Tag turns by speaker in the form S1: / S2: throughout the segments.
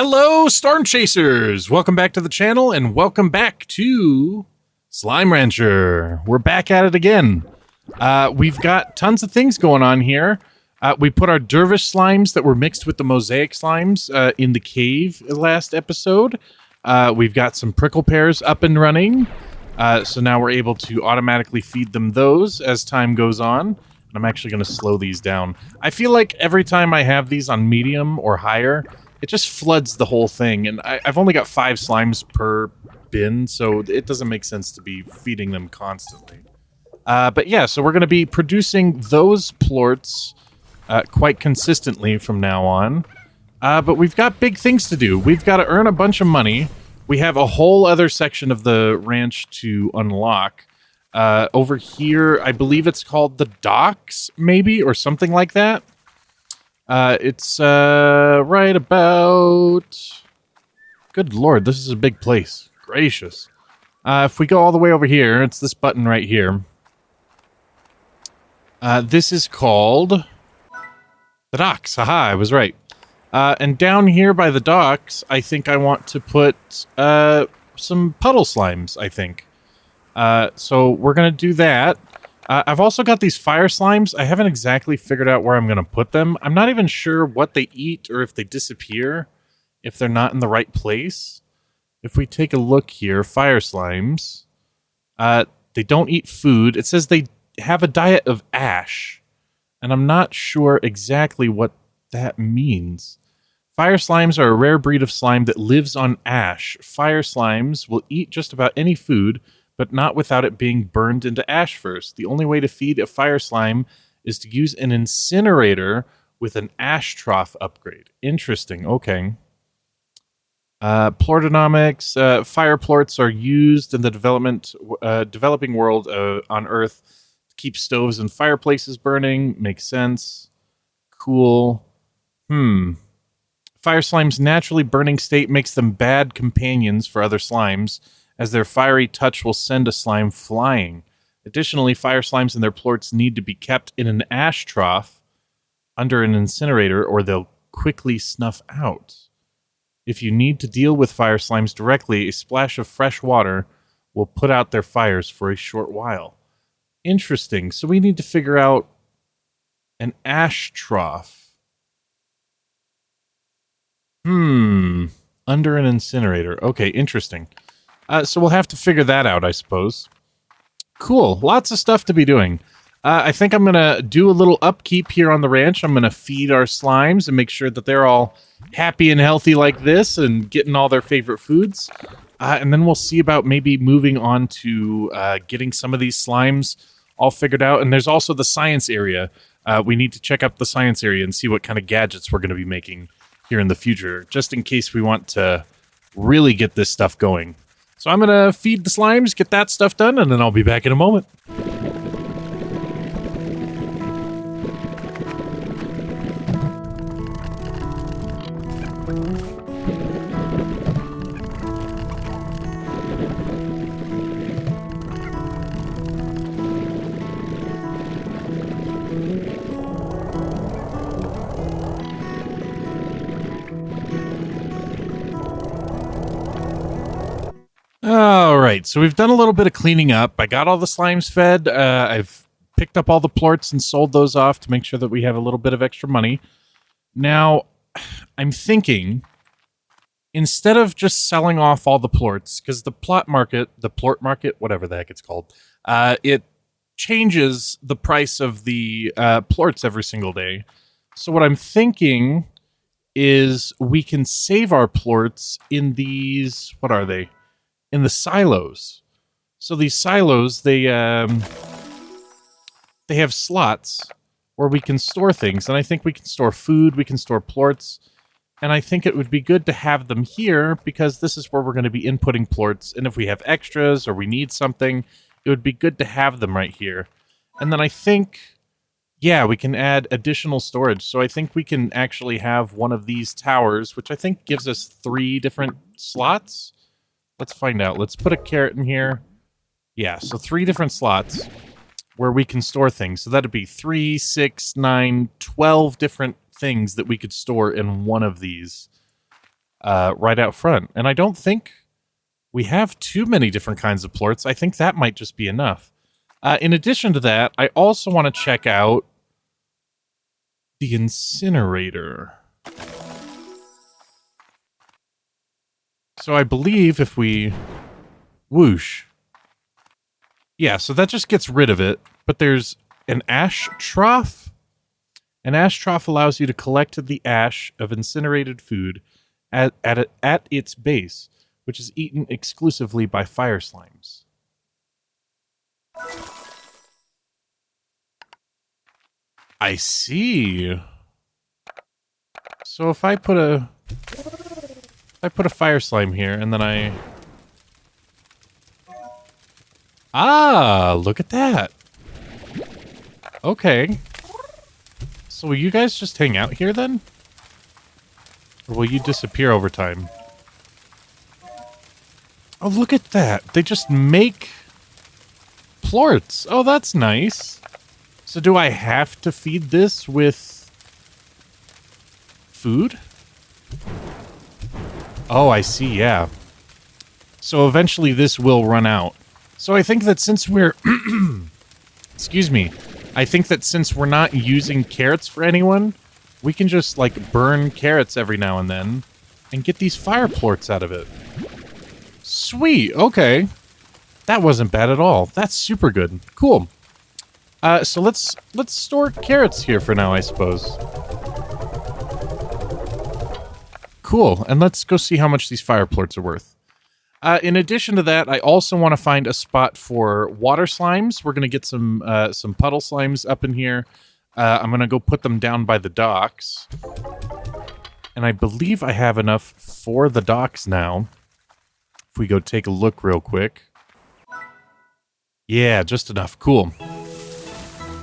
S1: Hello, Storm Chasers! Welcome back to the channel, and welcome back to Slime Rancher. We're back at it again. We've got tons of things going on here. We put our dervish slimes that were mixed with the mosaic slimes in the cave last episode. We've got some prickle pears up and running. So now we're able to automatically feed them those as time goes on. And I'm actually going to slow these down. I feel like every time I have these on medium or higher, it just floods the whole thing. And I've only got 5 slimes per bin, so it doesn't make sense to be feeding them constantly. But yeah, so we're going to be producing those plorts quite consistently from now on. But we've got big things to do. We've got to earn a bunch of money. We have a whole other section of the ranch to unlock. Over here, I believe it's called the docks, maybe, or something like that. It's right about... Good lord, this is a big place. Gracious. If we go all the way over here, it's this button right here. This is called the docks. Haha, I was right. And down here by the docks, I think I want to put some puddle slimes, I think. So we're going to do that. I've also got these fire slimes. I haven't exactly figured out where I'm going to put them. I'm not even sure what they eat or if they disappear if they're not in the right place. If we take a look here, fire slimes, they don't eat food. It says they have a diet of ash, and I'm not sure exactly what that means. Fire slimes are a rare breed of slime that lives on ash. Fire slimes will eat just about any food, but not without it being burned into ash first. The only way to feed a fire slime is to use an incinerator with an ash trough upgrade. Interesting, okay. Plortonomics. Fire plorts are used in the developing world on Earth to keep stoves and fireplaces burning. Makes sense. Cool. Fire slime's naturally burning state makes them bad companions for other slimes, as their fiery touch will send a slime flying. Additionally, fire slimes and their plorts need to be kept in an ash trough under an incinerator, or they'll quickly snuff out. If you need to deal with fire slimes directly, a splash of fresh water will put out their fires for a short while. Interesting. So we need to figure out an ash trough. Under an incinerator. Okay, interesting. So we'll have to figure that out, I suppose. Cool. Lots of stuff to be doing. I think I'm going to do a little upkeep here on the ranch. I'm going to feed our slimes and make sure that they're all happy and healthy like this and getting all their favorite foods. And then we'll see about maybe moving on to getting some of these slimes all figured out. And there's also the science area. We need to check out the science area and see what kind of gadgets we're going to be making here in the future, just in case we want to really get this stuff going. So I'm going to feed the slimes, get that stuff done, and then I'll be back in a moment. All right, so we've done a little bit of cleaning up. I got all the slimes fed. I've picked up all the plorts and sold those off to make sure that we have a little bit of extra money. Now, I'm thinking, instead of just selling off all the plorts, because the plort market, whatever the heck it's called, it changes the price of the plorts every single day. So what I'm thinking is we can save our plorts in these, what are they? In the silos. So these silos, they have slots where we can store things, and I think we can store food, we can store plorts, and I think it would be good to have them here because this is where we're going to be inputting plorts, and if we have extras or we need something, it would be good to have them right here. And then I think, yeah, we can add additional storage. So I think we can actually have one of these towers, which I think gives us 3 different slots. Let's find out. Let's put a carrot in here. Yeah, so 3 different slots where we can store things. So that'd be 3, 6, 9, 12 different things that we could store in one of these. right out front. And I don't think we have too many different kinds of plorts. I think that might just be enough. In addition to that, I also want to check out the incinerator. So I believe if we whoosh. Yeah, so that just gets rid of it. But there's an ash trough. An ash trough allows you to collect the ash of incinerated food at its base, which is eaten exclusively by fire slimes. I see. So if I put a fire slime here and then I look at that. Okay. So will you guys just hang out here then? Or will you disappear over time? Oh, look at that. They just make plorts. Oh, that's nice. So do I have to feed this with food? Oh, I see, yeah. So eventually this will run out. So I think that since we're... excuse me. I think that since we're not using carrots for anyone, we can just, like, burn carrots every now and then and get these fire plorts out of it. Sweet, okay. That wasn't bad at all. That's super good. Cool. So let's store carrots here for now, I suppose. Cool, and let's go see how much these fire plorts are worth. In addition to that, I also want to find a spot for water slimes. We're going to get some puddle slimes up in here. I'm going to go put them down by the docks. And I believe I have enough for the docks now. If we go take a look real quick. Yeah, just enough. Cool.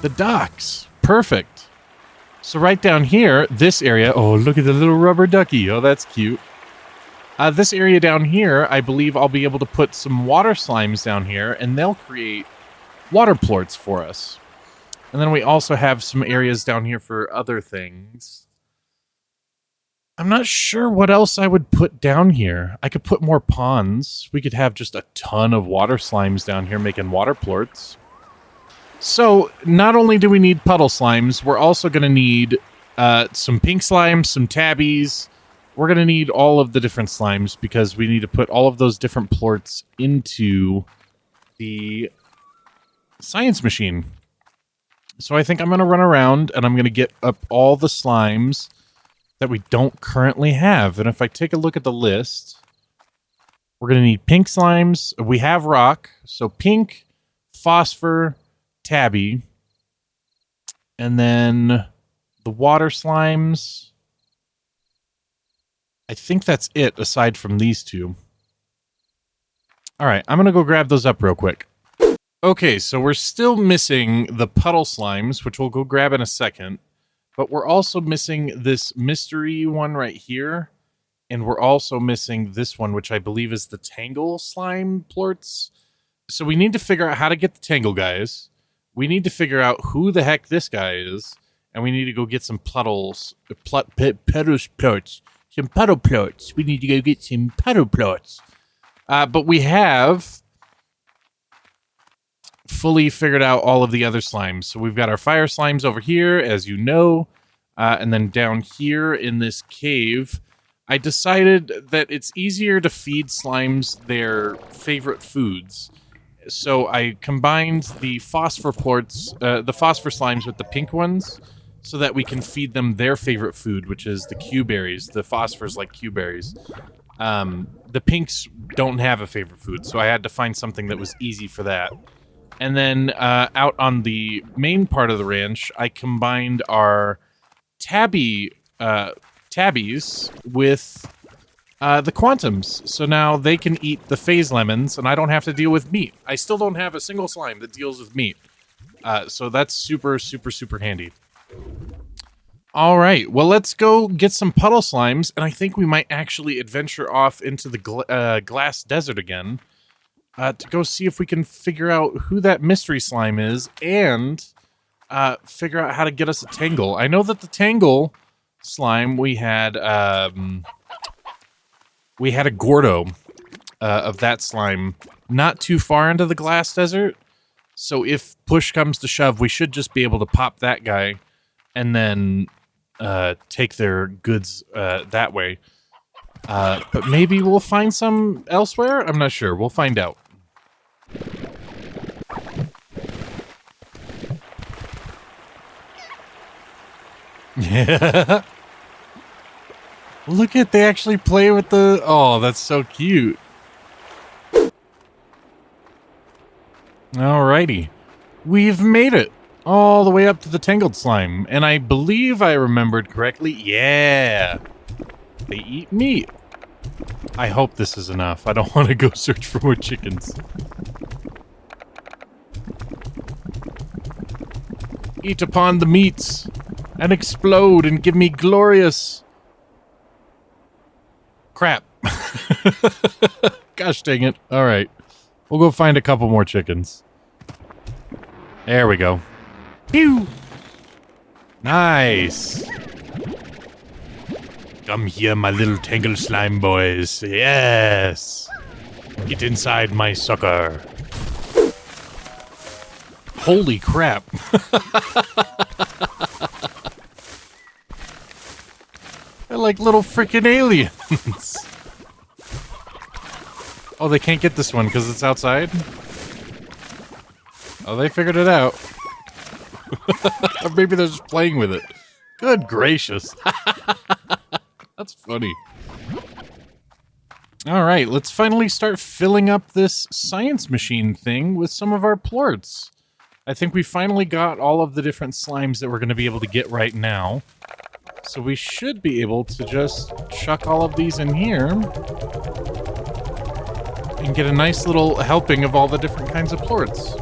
S1: The docks. Perfect. So right down here, this area... Oh, look at the little rubber ducky. Oh, that's cute. This area down here, I believe I'll be able to put some water slimes down here, and they'll create water plorts for us. And then we also have some areas down here for other things. I'm not sure what else I would put down here. I could put more ponds. We could have just a ton of water slimes down here making water plorts. So, not only do we need puddle slimes, we're also going to need some pink slimes, some tabbies. We're going to need all of the different slimes because we need to put all of those different plorts into the science machine. So I think I'm going to run around and I'm going to get up all the slimes that we don't currently have. And if I take a look at the list, we're going to need pink slimes. We have rock. So pink, phosphor, tabby. And then the water slimes. I think that's it, aside from these two. Alright, I'm going to go grab those up real quick. Okay, so we're still missing the puddle slimes, which we'll go grab in a second. But we're also missing this mystery one right here. And we're also missing this one, which I believe is the tangle slime plorts. So we need to figure out how to get the tangle guys. We need to figure out who the heck this guy is. And we need to go get some plorts. Some puddle plorts. We need to go get some puddle plorts. But we have fully figured out all of the other slimes. So we've got our fire slimes over here, as you know. And then down here in this cave, I decided that it's easier to feed slimes their favorite foods. So I combined the phosphor plorts, the phosphor slimes with the pink ones, so that we can feed them their favorite food, which is the Q-berries. The phosphors like Q-berries. The pinks don't have a favorite food, so I had to find something that was easy for that. And then out on the main part of the ranch, I combined our tabbies with the quantums. So now they can eat the phase lemons, and I don't have to deal with meat. I still don't have a single slime that deals with meat. So that's super, super, super handy. All right, well, let's go get some puddle slimes, and I think we might actually adventure off into the glass desert again to go see if we can figure out who that mystery slime is and figure out how to get us a tangle. I know that the tangle slime we had we had a Gordo of that slime not too far into the glass desert. So if push comes to shove, we should just be able to pop that guy and then take their goods that way. But maybe we'll find some elsewhere? I'm not sure. We'll find out. Yeah. Look at, they actually play with the... Oh, that's so cute. Alrighty. We've made it all the way up to the Tangled Slime. And I believe I remembered correctly. Yeah. They eat meat. I hope this is enough. I don't want to go search for more chickens. Eat upon the meats and explode and give me glorious... Crap. Gosh dang it. Alright. We'll go find a couple more chickens. There we go. Pew! Nice. Come here, my little Tangle Slime boys. Yes. Get inside my sucker. Holy crap. They're like little freaking aliens. Oh, they can't get this one because it's outside? Oh, they figured it out. Or maybe they're just playing with it. Good gracious. That's funny. Alright, let's finally start filling up this science machine thing with some of our plorts. I think we finally got all of the different slimes that we're going to be able to get right now. So we should be able to just chuck all of these in here and get a nice little helping of all the different kinds of plorts.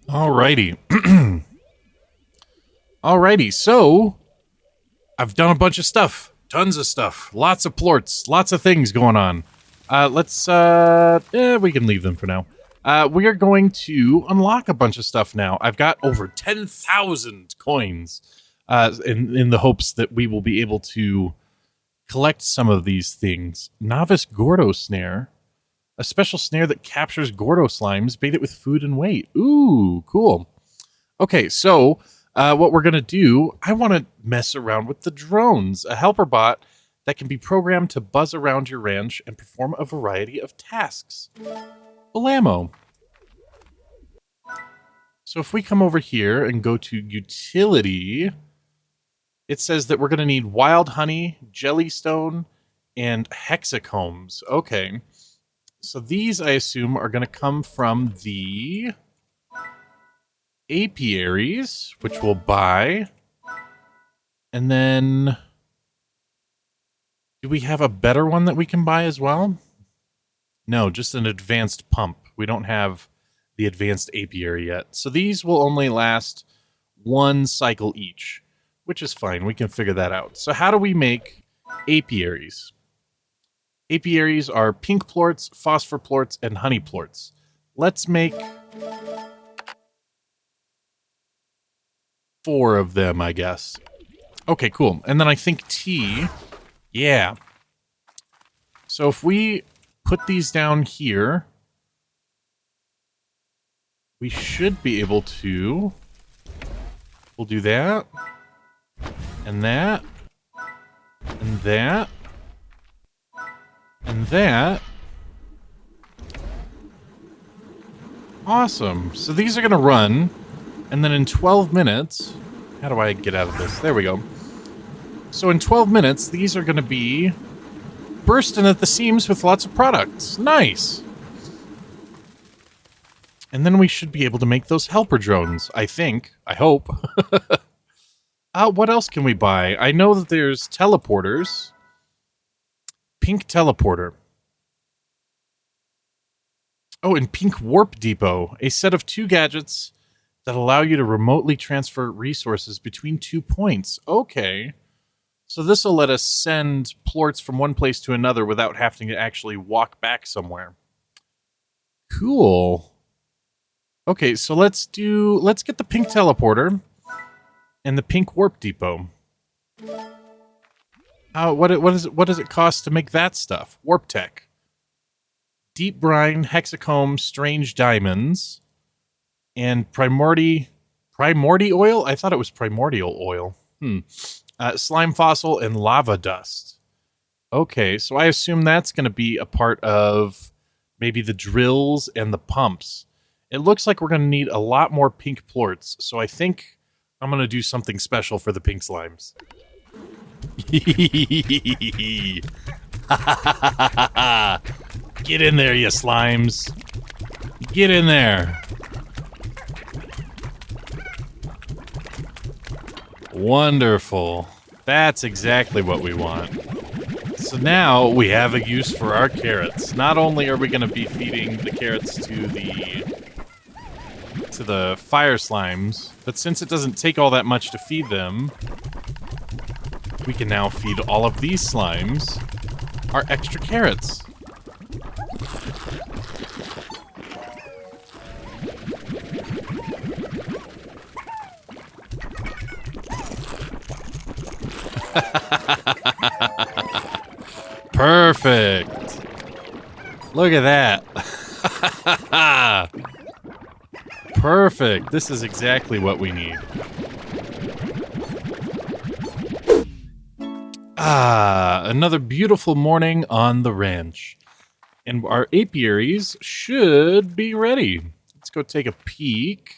S1: Alrighty. Alrighty, so I've done a bunch of stuff. Tons of stuff. Lots of plorts. Lots of things going on. We can leave them for now. We are going to unlock a bunch of stuff now. I've got over 10,000 coins in the hopes that we will be able to collect some of these things. Novice Gordo Snare. A special snare that captures Gordo slimes, bait it with food and weight. Ooh, cool. Okay, so what we're going to do, I want to mess around with the drones, a helper bot that can be programmed to buzz around your ranch and perform a variety of tasks. Blammo. So if we come over here and go to utility, it says that we're going to need wild honey, jellystone, and hexacombs. Okay. So these, I assume, are going to come from the apiaries, which we'll buy. And then, do we have a better one that we can buy as well? No, just an advanced pump. We don't have the advanced apiary yet. So these will only last one cycle each, which is fine. We can figure that out. So how do we make apiaries? Apiaries are pink plorts, phosphor plorts, and honey plorts. Let's make 4 of them, I guess. Okay, cool. And then I think tea. Yeah. So if we put these down here, we should be able to... We'll do that. And that. And that. And that. Awesome. So these are going to run, and then in 12 minutes... How do I get out of this? There we go. So in 12 minutes, these are going to be bursting at the seams with lots of products. Nice! And then we should be able to make those helper drones, I think. I hope. What else can we buy? I know that there's teleporters. Pink teleporter. Oh, and pink warp depot. A set of 2 gadgets that allow you to remotely transfer resources between 2 points. Okay. So this will let us send plorts from one place to another without having to actually walk back somewhere. Cool. Okay, so let's get the pink teleporter and the pink warp depot. What does it cost to make that stuff? Warp tech. Deep brine, hexacomb, strange diamonds, and primordi oil? I thought it was primordial oil. Slime fossil and lava dust. Okay, so I assume that's going to be a part of maybe the drills and the pumps. It looks like we're going to need a lot more pink plorts, so I think I'm going to do something special for the pink slimes. Get in there, you slimes. Get in there. Wonderful. That's exactly what we want. So now we have a use for our carrots. Not only are we going to be feeding the carrots to the fire slimes, but since it doesn't take all that much to feed them, we can now feed all of these slimes our extra carrots. Perfect. Look at that. Perfect. This is exactly what we need. Another beautiful morning on the ranch. And our apiaries should be ready. Let's go take a peek.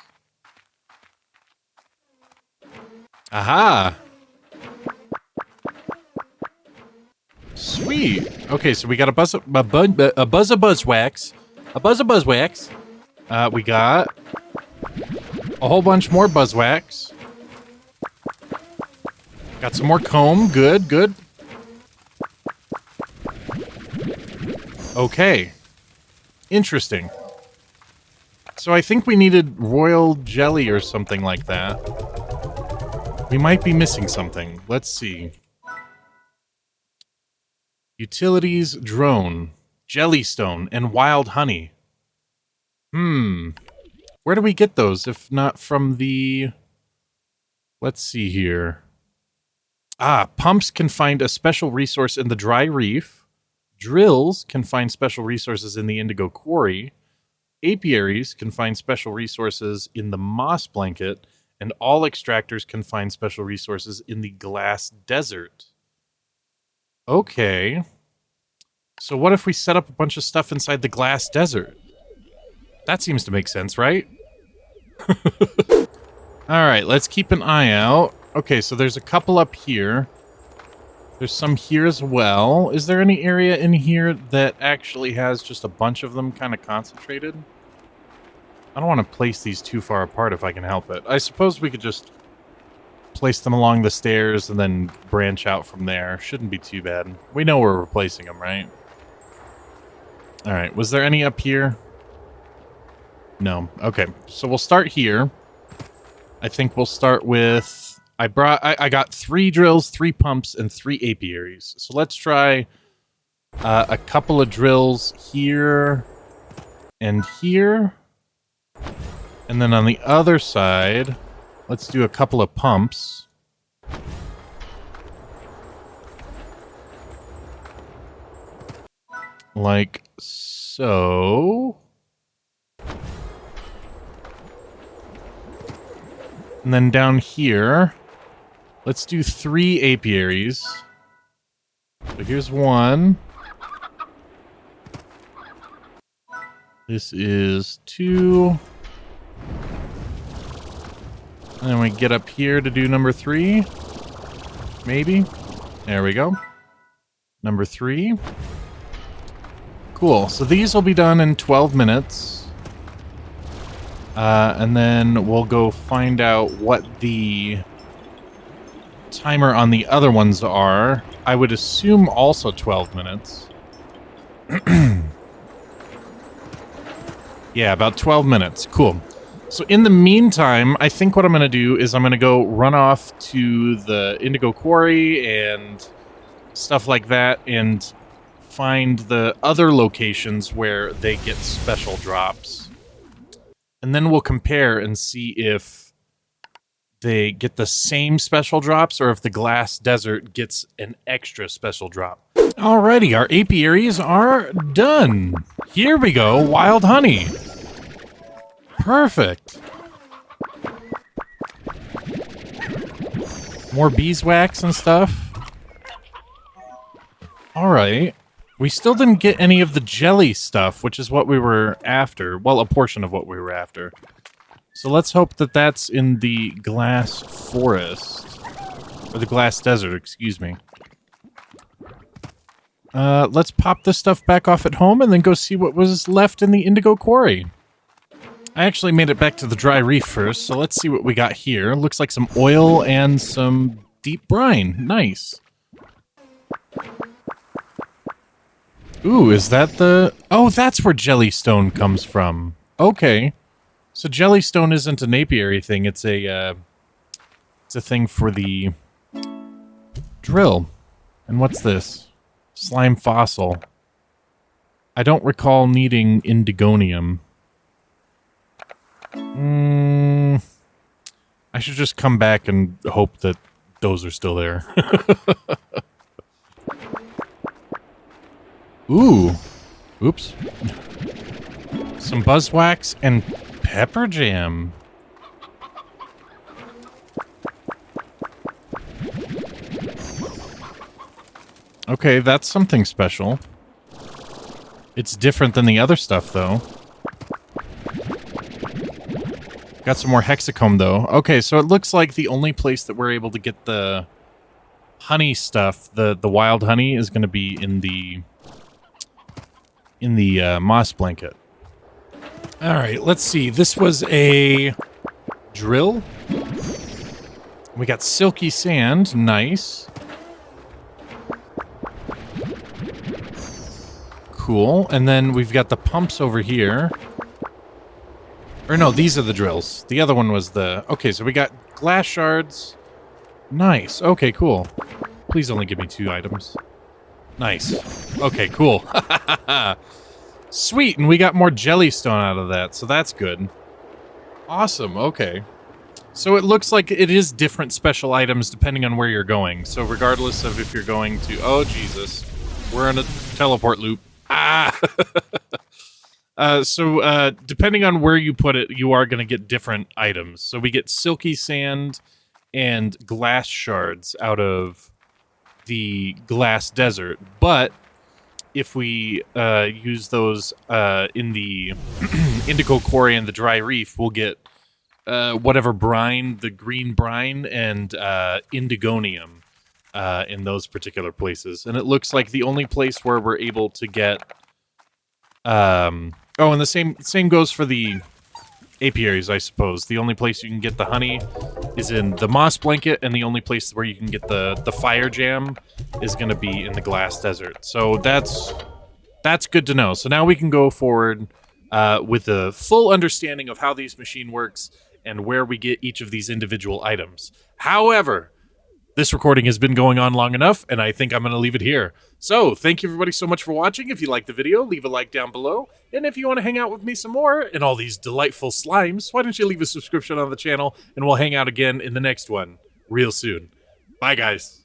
S1: Aha! Sweet. Okay, so we got a buzz of buzzwax. We got a whole bunch more buzzwax. Got some more comb. Good, good. Okay. Interesting. So I think we needed royal jelly or something like that. We might be missing something. Let's see. Utilities, drone, jellystone, and wild honey. Where do we get those if not from the... Let's see here. Pumps can find a special resource in the dry reef. Drills can find special resources in the indigo quarry. Apiaries can find special resources in the moss blanket. And all extractors can find special resources in the glass desert. Okay. So what if we set up a bunch of stuff inside the glass desert? That seems to make sense, right? Alright, let's keep an eye out. Okay, so there's a couple up here. There's some here as well. Is there any area in here that actually has just a bunch of them kind of concentrated? I don't want to place these too far apart if I can help it. I suppose we could just place them along the stairs and then branch out from there. Shouldn't be too bad. We know we're replacing them, right? Alright, was there any up here? No. Okay, so we'll start here. I think we'll start with... I got 3 drills, 3 pumps, and 3 apiaries. So let's try a couple of drills here and here. And then on the other side, let's do a couple of pumps. Like so. And then down here, let's do 3 apiaries. So here's one. This is 2. And then we get up here to do number 3. Maybe. There we go. Number 3. Cool. So these will be done in 12 minutes. And then we'll go find out what the timer on the other ones are. I would assume also 12 minutes. Yeah, about 12 minutes. Cool. So in the meantime, I think what I'm going to do is I'm going to go run off to the Indigo Quarry and stuff like that and find the other locations where they get special drops. And then we'll compare and see if they get the same special drops or if the Glass Desert gets an extra special drop. Alrighty, our apiaries are done. Here we go, wild honey. Perfect. More beeswax and stuff. Alright. We still didn't get any of the jelly stuff, which is what we were after. Well, a portion of what we were after. So let's hope that that's in the glass forest. Or the glass desert, excuse me. Let's pop this stuff back off at home and then go see what was left in the Indigo Quarry. I actually made it back to the dry reef first, so let's see what we got here. Looks like some oil and some deep brine. Nice. Ooh, is that the... Oh, that's where jellystone comes from. Okay. So jellystone isn't an apiary thing, it's a thing for the drill. And what's this? Slime fossil. I don't recall needing indigonium. I should just come back and hope that those are still there. Ooh. Oops. Some buzzwax and pepper jam. Okay, that's something special. It's different than the other stuff, though. Got some more hexacomb, though. Okay, so it looks like the only place that we're able to get the honey stuff, the wild honey, is going to be in the moss blanket. All right, let's see. This was a drill. We got silky sand. Nice. Cool. And then we've got the pumps over here. Or no, these are the drills. The other one was the... Okay, so we got glass shards. Nice. Okay, cool. Please only give me 2 items. Nice. Okay, cool. Sweet, and we got more jellystone out of that, so that's good. Awesome, okay. So it looks like it is different special items depending on where you're going. So regardless of if you're going to... Oh, Jesus. We're in a teleport loop. Ah! So depending on where you put it, you are going to get different items. So we get silky sand and glass shards out of the glass desert. But if we use those in the Indigo Quarry and the dry reef, we'll get whatever brine, the green brine, and indigonium in those particular places. And it looks like the only place where we're able to get... Oh, and the same goes for the apiaries, I suppose. The only place you can get the honey is in the moss blanket, and the only place where you can get the fire jam is going to be in the glass desert. So that's good to know. So now we can go forward with a full understanding of how these machine works and where we get each of these individual items. However, this recording has been going on long enough, and I think I'm going to leave it here. So, thank you everybody so much for watching. If you liked the video, leave a like down below. And if you want to hang out with me some more and all these delightful slimes, why don't you leave a subscription on the channel, and we'll hang out again in the next one real soon. Bye, guys.